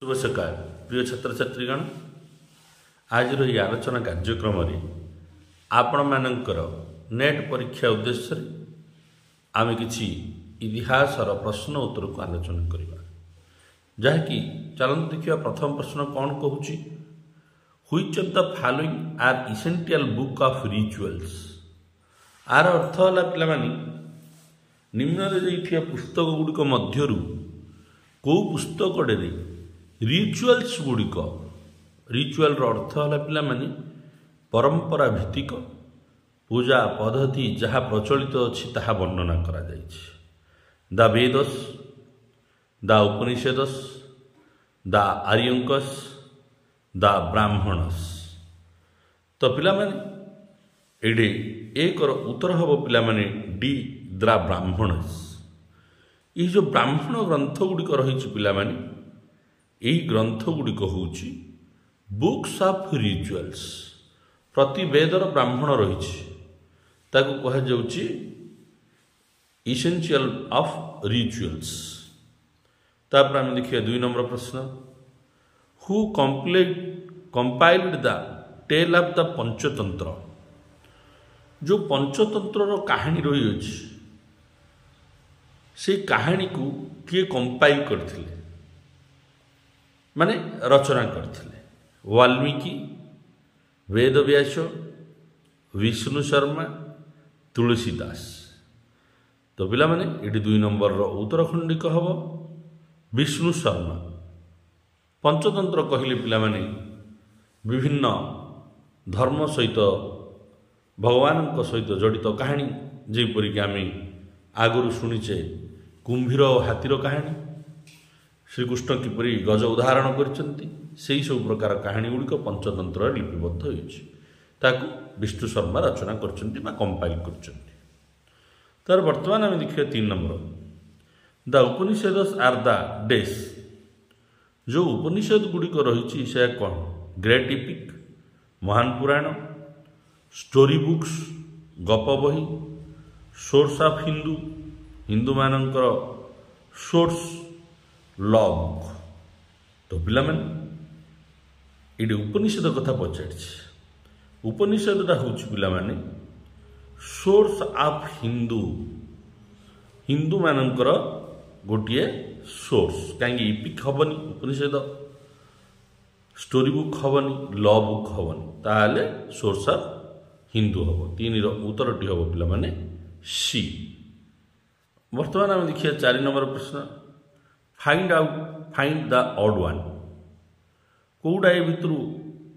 शुभ सकाळ प्रिय छात्र छात्रीगण आज ये आलोचना कार्यक्रम आपण मानकर नेट परीक्षा उद्देश्य आम कि इतिहासर प्रश्न उत्तर को आलोचना करवा जहाँकि चलते देखिए प्रथम प्रश्न कौन कहूँ which of the following are essential book of rituals are अर्थ है पिलामानी निम्न पुस्तक गुड़िक मध्य कौ पुस्तक रिचुअल्स गुड़िक रिचुअल अर्थ है पिलामानी परंपरा भित्तिक पूजा पद्धति जहाँ प्रचलित अच्छी ताहा वर्णना करा जायछि। The Vedas the Upanishads the Aranyakas the Brahmanas. तो पिलामाने एडे एक उत्तर हम पिलामाने डी द ब्राह्मणस। ये जो ब्राह्मण ग्रंथ गुड़िक रही पिलामाने यही ग्रंथ गुड़िक हूँ बुक्स ऑफ रिचुअल्स प्रति वेदर ब्राह्मण रही कह जाउछि इसेंशियल ऑफ रिचुअल्स। तापर आम देखिए 2 नंबर प्रश्न who compiled the tale of the Panchatantra. जो पंचतंत्र कहानी रही अछि से कहानी को किए कंपाइल करथिले माने रचना करथिले वाल्मीकि वेदव्यास विष्णु शर्मा तुलसीदास। तो पिला माने ये 2 नंबर उत्तर खंडिक हम विष्णु शर्मा। पंचतंत्र कहले पिला माने विभिन्न धर्म सहित भगवान सहित जड़ित कहानी जेपरिक आम आगु शुणीचे कुंभीर और हाथीर कहानी श्रीकृष्ण किपरि गज उदाहरण करछन्ति सेही सब प्रकार कहानी गुड़िक पंचतंत्र लिपिबद्ध होइछि ताकू विष्णु शर्मा रचना करछन्ति बा कंपाइल करछन्ति। तार वर्तमान आम देखिए 3 नंबर द उपनिषदस आर द डेस। जो उपनिषद गुड़िक रही से कौन ग्रेट इपिक महान पुराण स्टोरी बुक्स गप बही सोर्स ऑफ हिंदू हिंदू मानकर सोर्स लॉ बुक। तो पिला ये उपनिषद कथा पचार उपनिषद हूँ पिला सोर्स ऑफ हिंदू हिंदू मानकर गोटे सोर्स कहीं इपिक हेनी उपनिषद स्टोरी बुक हेनी लॉ बुक हेनी ताले सोर्स ऑफ हिंदू हम 3 उत्तर टी हम पिला सी। वर्तमान आम देखिए 4 नंबर प्रश्न फाइंड द ऑड वन। कौटा ये भितर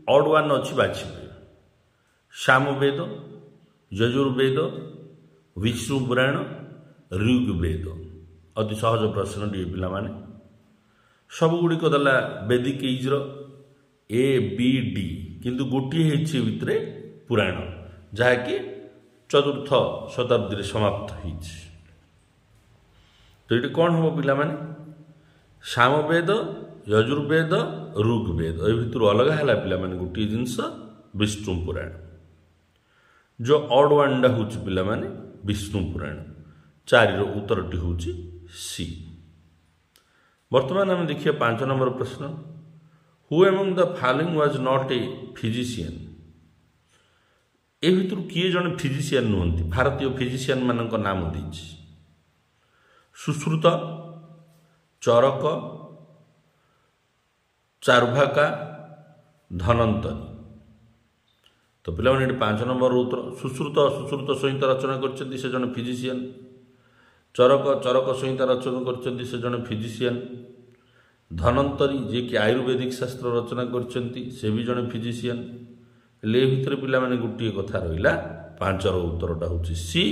ऑड वन अच्छी बाछि सामवेद यजुर्वेद विष्णु पुराण ऋग्वेद। अति सहज प्रश्न टी पिला माने सब गुड़िक दला वैदिक एज्र ए बी डी किंतु गोटे भितर पुराण जहाँकि 4th शताब्दी समाप्त हो। तो ये कौन हम पिला माने सामवेद यजुर्वेद ऋग्वेद ये भितर अलग है पिला माने गोटे जिनस विष्णु पुराण। जो ऑड वन हूँ पिला माने विष्णु पुराण 4 उत्तर टी हूँ सी। वर्तमान आम देखिए 5 नंबर प्रश्न who among the following was not a physician. ए भितर किए जन फिजिशियन नुहंती भारतीय फिजिशियन मानक नाम देछि सुश्रुत चरक चारुभाका धनंतरी। तो पिला 5 नंबर उत्तर सुश्रुत संहिता रचना करछन्ति से जन फिजिशियन चरक संहिता रचना करछन्ति से जन फिजिशियन धनंतरी जे कि आयुर्वेदिक शास्त्र रचना करछन्ति से भी जन फिजिशियन। ले भितर पिला माने गोटे कथा रहिला 5 उत्तरटा हूँ सी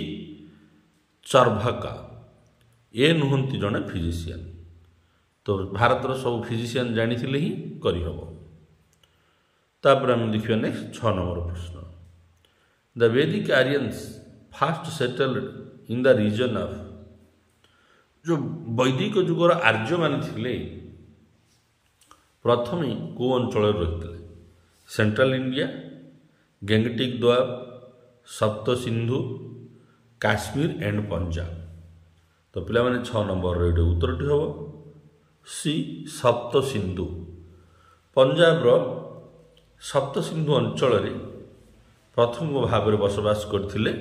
चारुभाका ये नुहंती जड़े फिजिशियन। तो भारतर सब फिजिशियन जानी ही करहब। तापर आम देखिए नेक्स्ट 6 नंबर प्रश्न the Vedic Aryans first settled in the region of. जो वैदिक जुगर आर्य मान थिले प्रथम को अंचल रही सेंट्रल इंडिया गेंगटिक द्वीप सप्त सिंधु काश्मीर एंड पंजाब। तो पिला 6 नंबर उत्तरटी हम ସି ସପ୍ତ ସିନ୍ଧୁ। ପଞ୍ଜାବର ସପ୍ତ ସିନ୍ଧୁ ଅଞ୍ଚଳରେ ପ୍ରଥମ ଭାବରେ ବସବାସ କରିଥିଲେ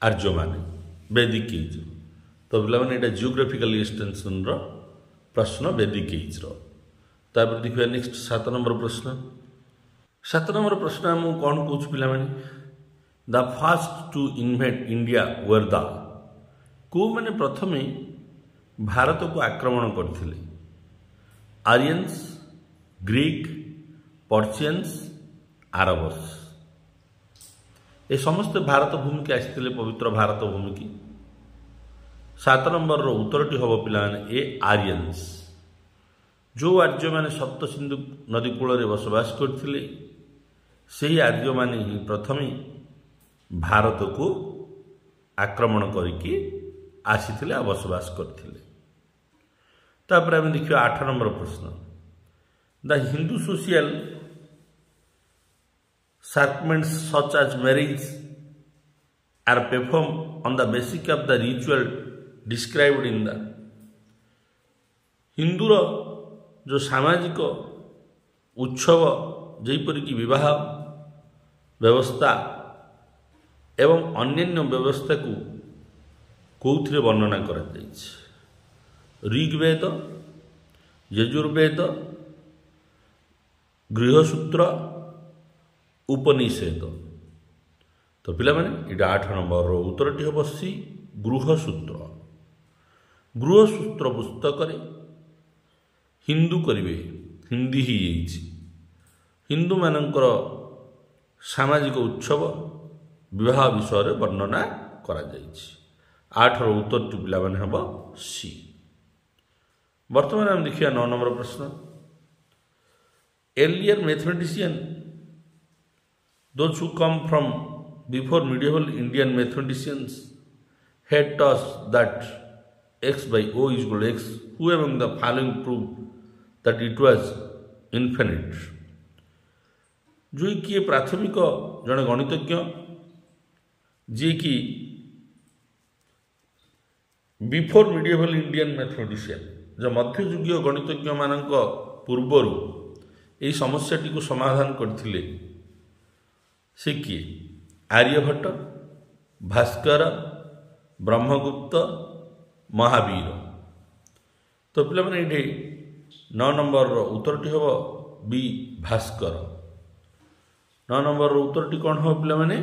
ଆର୍ଯ୍ୟମାନେ ବେଦିକ ଏଜ୍। ତ ପିଲାମାନେ ଏଇଟା ଜିଓଗ୍ରାଫିକାଲ ଏକ୍ସଟେନସନର ପ୍ରଶ୍ନ ବେଦିକ ଏଜ୍ର। ତାପରେ ଦେଖିବା ନେକ୍ସଟ 7 ନମ୍ବର ପ୍ରଶ୍ନ। 7 ନମ୍ବର ପ୍ରଶ୍ନ ଆମକୁ କ'ଣ କହୁଛୁ ପିଲାମାନେ? The first to invade India were the. କେଉଁମାନେ ପ୍ରଥମେ ଭାରତକୁ ଆକ୍ରମଣ କରିଥିଲେ? ଆରିୟନ୍ସ, ଗ୍ରୀକ୍, ପର୍ସିଆନ୍ସ, ଆରବସ୍। ଏ ସମସ୍ତେ ଭାରତ ଭୂମିକି ଆସିଥିଲେ, ପବିତ୍ର ଭାରତ ଭୂମିକି। 7 ନମ୍ବରର ଉତ୍ତରଟି ହେବ ପିଲାମାନେ ଏ ଆରିୟନ୍ସ। ଯେଉଁ ଆର୍ଯ୍ୟମାନେ ସପ୍ତ ସିନ୍ଧୁ ନଦୀ କୂଳରେ ବସବାସ କରିଥିଲେ ସେହି ଆର୍ଯ୍ୟମାନେ ହିଁ ପ୍ରଥମେ ଭାରତକୁ ଆକ୍ରମଣ କରିକି ଆସିଥିଲେ ଆଉ ବସବାସ କରିଥିଲେ। ତାପରେ ଆମେ ଦେଖିବା 8 ନମ୍ବର ପ୍ରଶ୍ନ। The Hindu social sacraments such as marriage are performed on the basis of the ritual described in the। ହିନ୍ଦୁର ଯେଉଁ ସାମାଜିକ ଉତ୍ସବ ଯେପରିକି ବିବାହ ବ୍ୟବସ୍ଥା ଏବଂ ଅନ୍ୟାନ୍ୟ ବ୍ୟବସ୍ଥାକୁ କେଉଁଥିରେ ବର୍ଣ୍ଣନା କରାଯାଇଛି? ଋଗ୍ବେଦ, ଯଜୁର୍ବେଦ, ଗୃହସୂତ୍ର, ଉପନିଷେଦ। ତ ପିଲାମାନେ ଏଇଟା 8 ନମ୍ବରର ଉତ୍ତରଟି ହେବ ସି ଗୃହସୂତ୍ର। ଗୃହସୂତ୍ର ପୁସ୍ତକରେ ହିନ୍ଦୁ କରିବେ ହିନ୍ଦୀ ହେଇଯାଇଛି। ହିନ୍ଦୁମାନଙ୍କର ସାମାଜିକ ଉତ୍ସବ ବିବାହ ବିଷୟରେ ବର୍ଣ୍ଣନା କରାଯାଇଛି। 8ର ଉତ୍ତରଟି ପିଲାମାନେ ହେବ ସି। ବର୍ତ୍ତମାନ ଆମେ ଦେଖିବା 9 ନମ୍ବର ପ୍ରଶ୍ନ। ଏର୍ଲିୟର ମ୍ୟାଥମେଟିସିଆନ୍ those who come from before medieval Indian mathematicians had taught that x by o is equal to x, who among the following proved that it was infinite? जो किए प्राथमिक जड़े गणितज्ञ जी कि बिफोर मिडिएवल इंडियन मैथमेटिशियन जो मध्ययुगीय गणितज्ञ मानक पूर्वर यही समस्याटी को समाधान करथिले से किए? आर्यभट्ट, भास्कर, ब्रह्मगुप्त, महावीर। तो पिलाମାନେ ଏଠି 9 ନମ୍ବରର ଉତ୍ତରଟି ହେବ ବି ଭାସ୍କର। 9 ନମ୍ବରର ଉତ୍ତରଟି କ'ଣ ହେବ ପିଲାମାନେ?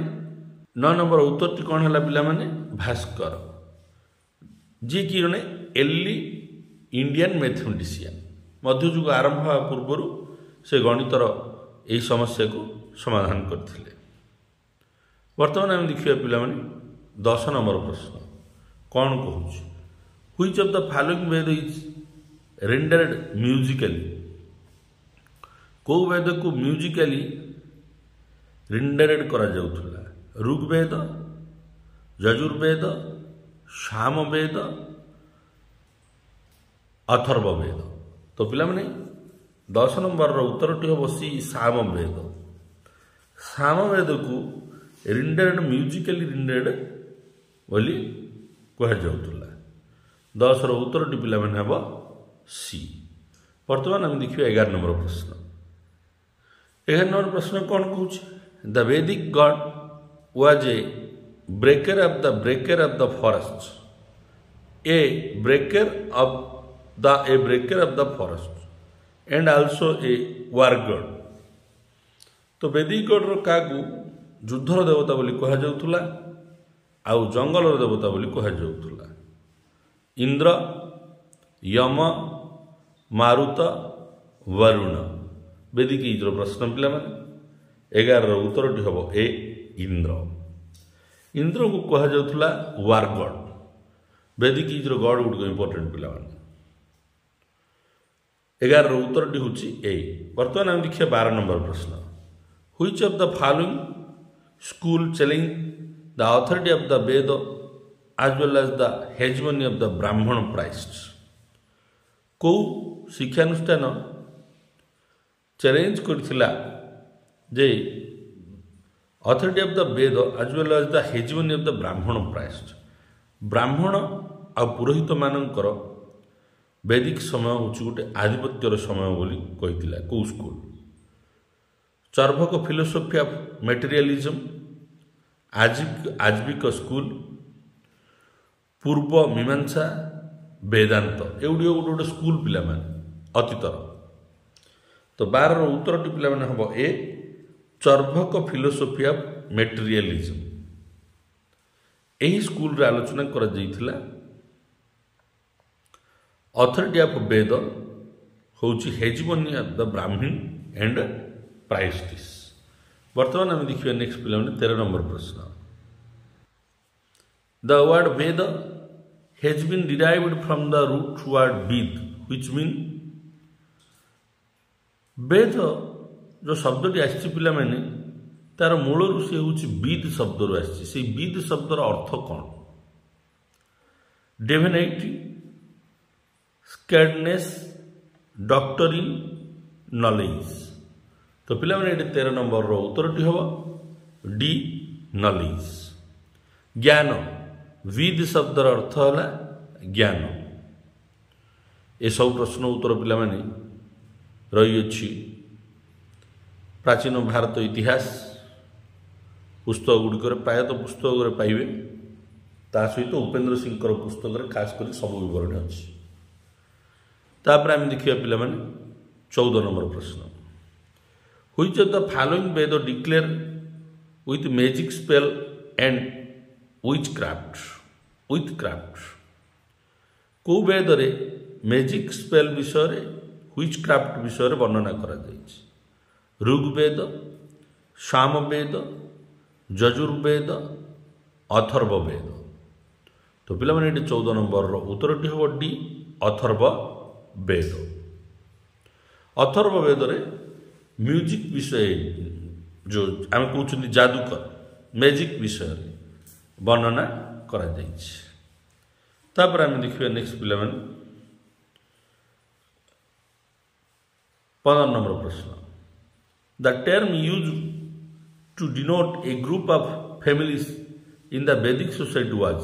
9 ନମ୍ବର ଉତ୍ତରଟି କ'ଣ ହେଲା ପିଲାମାନେ? ଭାସ୍କର, ଯିଏକି ଜଣେ ଏର୍ଲି ଇଣ୍ଡିଆନ୍ ମ୍ୟାଥମେଟିସିଆନ୍। ମଧ୍ୟଯୁଗ ଆରମ୍ଭ ହେବା ପୂର୍ବରୁ ସେ ଗଣିତର ଏହି ସମସ୍ୟାକୁ ସମାଧାନ କରିଥିଲେ। ବର୍ତ୍ତମାନ ଆମେ ଦେଖିବା ପିଲାମାନେ 10 ନମ୍ବର ପ୍ରଶ୍ନ କ'ଣ କହୁଛି? Which of the following Veda is rendered musically? କେଉଁ ବେଦକୁ ମ୍ୟୁଜିକାଲି ରେଣ୍ଡେଡ୍ କରାଯାଉଥିଲା? ଋଗ୍ବେଦ, ଯଜୁର୍ବେଦ, ସାମବେଦ, ଅଥର୍ବବେଦ। ତ ପିଲାମାନେ 10 ନମ୍ବରର ଉତ୍ତରଟି ହେବ ସି ସାମବେଦ। ସାମବେଦକୁ ରିଣ୍ଡେଡ୍ ମ୍ୟୁଜିକାଲି ରିଣ୍ଡେଡ୍ ବୋଲି କୁହାଯାଉଥିଲା। 10ର ଉତ୍ତରଟି ପିଲାମାନେ ହେବ ସି। ବର୍ତ୍ତମାନ ଆମେ ଦେଖିବା 11 ନମ୍ବର ପ୍ରଶ୍ନ। 11 ନମ୍ବର ପ୍ରଶ୍ନ କ'ଣ କହୁଛି? The Vedic god was a breaker of the forest, a breaker of the forest and also a war god. तो बेदिक गॉडर काकू युद्धर देवता बोली कहा जाउथुला आउ जंगलर देवता बोली कहा जाउथुला। इंद्र, यम, मारुत, वरुण। बेदिक इज्र प्रश्न पिला माने 11 उत्तरटी हम ए इंद्र। इंद्र को कहा जाउथुला वार गॉड। बेदिक इज्र गॉड गुड इंपोर्टेंट पिला माने। 11 उत्तरटी हूँ ए। बर्तमान आम देखिए 12 नंबर प्रश्न। Which of the following school challenge the authority of the Veda as well as the hegemony of the Brahmana priest? कौ शिक्षानुष्ठान चैलेंज करथिला जे authority of the Veda as well as the hegemony of the Brahmana priest? ब्राह्मण आ पुरोहित मानकर वैदिक समय हूँ गोटे आधिपत्यर समय बोली कही कौ school Charvaka philosophy of materialism Ajivika school Purva Mimamsa वेदांत एगुड़ी गोटे गोटे स्कूल पिला अतीतर तो 12 उत्तरटी पिला हम ए चार्वाक फिलोसफी ऑफ मटेरियलिज्म यही स्कूल रे आलोचना कर अथॉरिटी ऑफ वेद होची hegemony of the Brahmana and priests. वर्तमान आम देखिए नेक्स्ट पिला 13 नंबर प्रश्न the word Veda has been derived from the root word vid which mean Veda जो शब्दटी आसी पिला माने तार मूलरू से होची विद शब्दरू आसी से विद शब्दर अर्थ कौन डिविनिटी स्कैर्डनेस डॉक्टरिन नॉलेज तो पिला माने 13 नंबर रो उत्तरटी हम डी नॉलेज ज्ञान विद शब्दर अर्थ है ज्ञान ये सब प्रश्न उत्तर पिला माने रही अछि प्राचीन भारत इतिहास पुस्तक गुड़िक प्रायतः पुस्तक पाइबे ता सहित उपेन्द्र सिंह पुस्तक खास कर सब विवरण अच्छी तापर आम देखिए पिला माने 14 नंबर प्रश्न which of the following Veda declare with magic spell and witchcraft को वेद रे मैजिक स्पेल विषय रे विच क्राफ्ट विषय रे वर्णना करा जायछि ऋग्वेद सामवेद यजुर्वेद अथर्ववेद तो पिला माने 14 नंबर रो उत्तरटी हम डी अथर्ववेद अथर्ववेद रे म्यूजिक विषय जो आम कहते जादूकर मैजिक विषय वर्णना करा जायछि तापर आम देखिए नेक्स्ट पिला 15 नंबर प्रश्न the term use to denote a group of families in the Vedic society was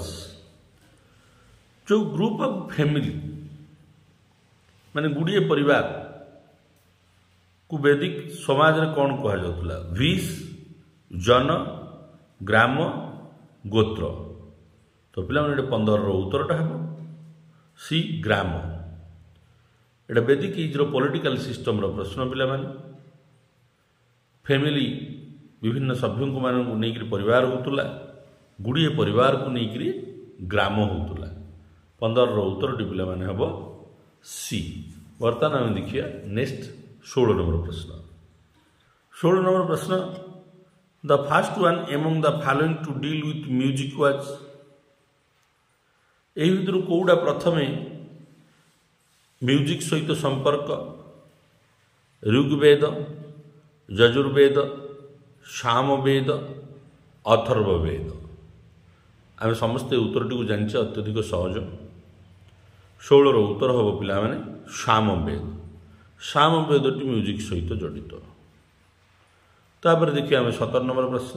जो ग्रुप ऑफ फैमिली माने गुड़िए परिवार को वैदिक समाज रे कौन कहा जाउतला विष जन ग्राम गोत्र तो पिला माने 15 रो उत्तरटा हम सी ग्राम एटा वैदिक इज रो पॉलिटिकल सिस्टम रो प्रश्न पिला माने फैमिली विभिन्न सभ्यों को मानक नहीं परिवार होतुला गुड़िए परिवार को नहीं ग्राम होतुला 15 रो उत्तरटी पिला माने हम सी। वर्तमान आम देखिए नेक्स्ट 16 नंबर प्रश्न 16 नंबर प्रश्न the first one among the following to deal with music was एही भितर कोउडा प्रथमे म्यूजिक सहित संपर्क ऋग्वेद यजुर्वेद सामवेद अथर्ववेद आम समस्ते उत्तरटी को जानिचे अत्यधिक सहज 16 रो उत्तर हम पिला माने सामवेदटी म्यूजिक सहित जड़ित तापर देखिए आम 17 नंबर प्रश्न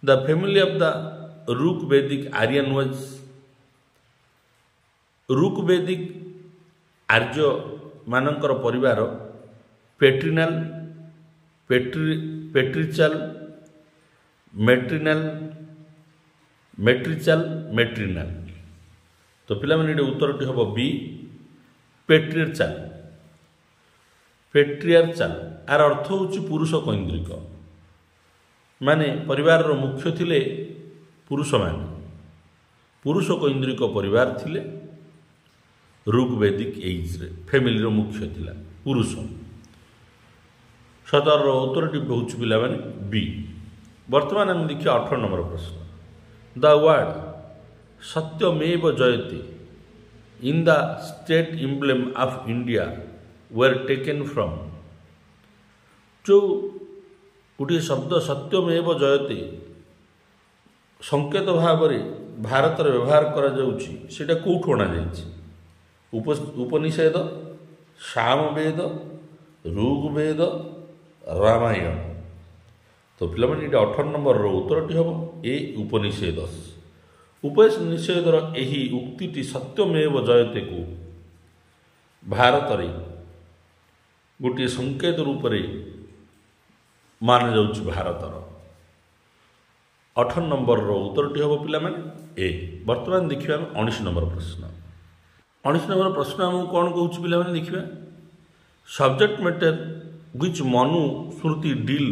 the family of the Rigvedic Aryan was ऋग्वेदिक आर्य मानकर परिवार पेट्रिनाल पेट्रिचाल मेट्रिनाल तो पिला माने उत्तरटी हम बी पेट्रियार्चाल आर अर्थ होची पुरुष कैंद्रिक माने परिवार रो मुख्य थिले पुरुष माने पुरुष कैंद्रिक परिवार थिले ऋग्वेदिक एज रे फैमिली रो मुख्य थिला पुरुष 17 रो उत्तरटी होची पिला माने बी। वर्तमान हम देखिए 18 नंबर प्रश्न द वर्ड सत्यमेव जयते in the state emblem of India where taken from जो गोटे शब्द सत्यमेव जयते संकेत भाव में भारत रे व्यवहार करा जाउछि सेटा कोठो अणा जाइछि उपनिषद सामवेद ऋग्वेद रामायण तो पिला 18 नंबर रो उत्तरटी हम ए उपनिषद उपनिषदर यही उक्ति सत्यमेव जयते को भारत में गोटे संकेत रूप से मान जाउछि भारतर 18 नंबर उत्तरटी हम पिला माने ए। वर्तमान देखिए 19 नंबर प्रश्न। 19 नंबर प्रश्न आमको कौन कहूँ पिला माने देखिए subject matter which Manusmriti deal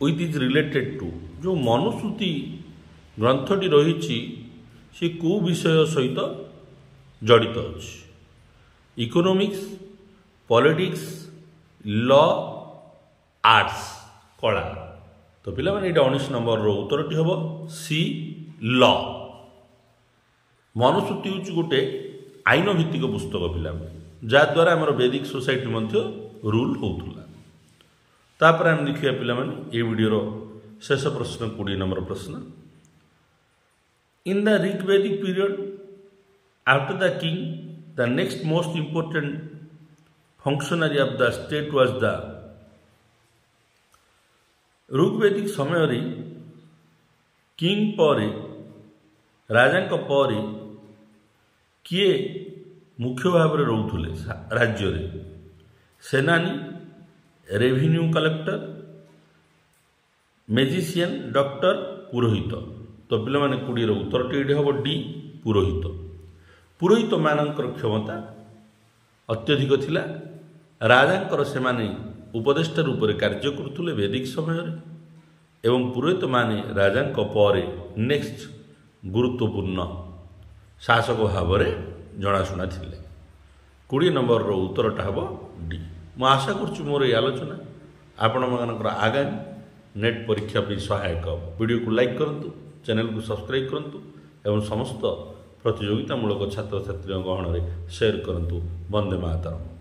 with is related to जो मनुश्रुति ग्रंथटी रही सी कौ विषय सहित जड़ित अच्छी इकोनॉमिक्स पॉलिटिक्स लॉ आर्ट्स कला। तो पिला माने 19 नंबर उत्तरटी हम सी लॉ। मनुश्रुति हूँ गोटे आईन भित्तिक पुस्तक पिला जहाद्वारा आम वैदिक सोसाइटी रूल होता। तापर आम देखिए पिला ये वीडियोर शेष प्रश्न 20 नंबर प्रश्न। In the Rigvedic period after the king the next most important functionary of the state was the Rigvedic समय किंग पर राजा पर किए मुख्य भाव में रोते राज्य सेनानी रेवेन्यू कलेक्टर मेजिशियन डॉक्टर पुरोहित। तो पिला माने 20 उत्तरटी हम डी पुरोहित। पुरोहित मानकर क्षमता अत्यधिक थिला राजांकर सेमाने उपदेष्टा रूप से कार्य करुले वैदिक समय एवं पुरोहित माने राजांक परे नेक्स्ट गुरुत्वपूर्ण शासक भाव में जनाशुना थिले। 20 नंबर उत्तरटा हम डी। मु आशा करुँ मोर ये आलोचना आपण मानकर आगामी नेट परीक्षा पर सहायक। वीडियो को लाइक करंतु, चैनल को सब्सक्राइब करंतु एवं समस्त प्रतियोगितामूलक छात्र छात्री गहन में शेयर करंतु। वंदे मातरम।